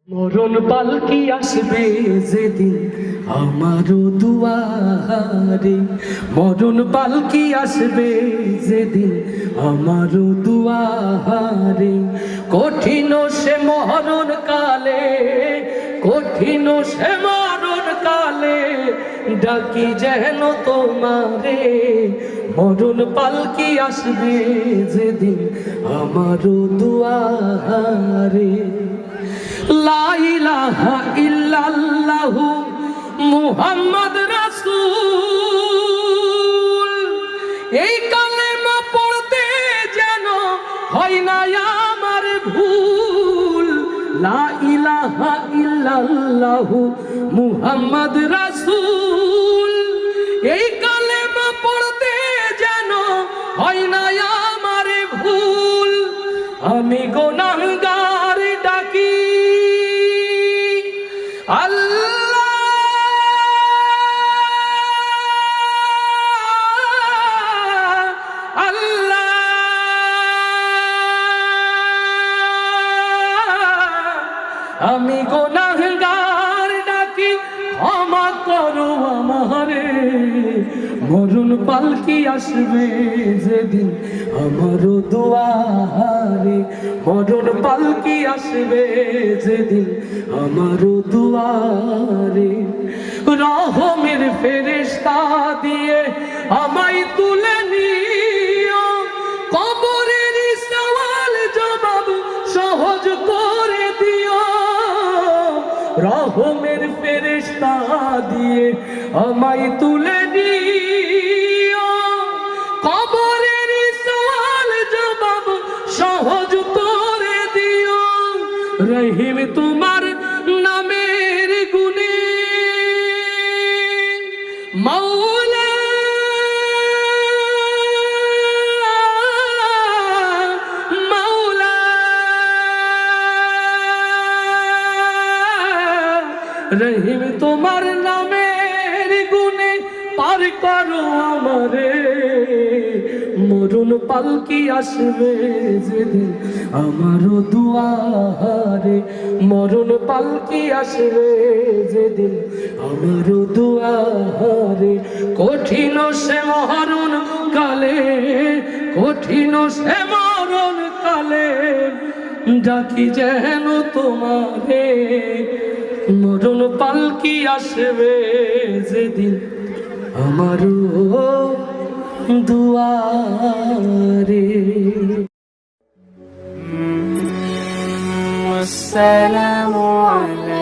মরণ পালকি আসবে যেদিন আমারও দুয়ারে, মরণ পালকি আসবে যেদিন আমারও দুয়ারে। কঠিন সে মরণ কালে, কঠিন সে মরণ কালে, ডাকি যেন তোমারে। মরণ পালকি আসবে যেদিন আমারও দুয়ারে। লা ইলাহা ইল্লাল্লাহু মুহাম্মদ রাসূল, এই কালেমা পড়তে যেন হয় না আমার ভুল। লা ইলাহা ইল্লাল্লাহু মুহাম্মদ রাসূল, এই কালেমা পড়তে যেন হয় না আমার ভুল। আমি গুনাহগার ডাকি আল্লাহ, আল্লাহ, আমি গুনাহগার ডাকি ক্ষমা করো আমারে। মরণ পালকি আসবে যেদিন আমারও দুয়ারে, মরণ পালকি আসবে যেদিন আমারও দুয়ারে। রহমের ফেরেশতা দিয়ে আমায় তুলে নিও, কবরের সওয়াল জবাব সহজ করে দিও। রহমের ফেরেশতা দিয়ে আমায় তুলে নিও, কবরের সওয়াল জবাব সহজ করে দিও। রহিম তোমার নামের গুণে মাওলা, মাওলা, রহিম তোমার নামের গুণে পার করো আমারে। মরণ পালকি আসবে যেদিন আমারও দুয়ারে, মরণ পালকি আসবে যেদিন আমারও দুয়ারে। কঠিন সে মরণ কালে, কঠিন সে মরণ কালে, ডাকি যেন তোমারে। মরণ পালকি আসবে যেদিন আমারও দুয়ারে। আসসালামু আলাইকুম।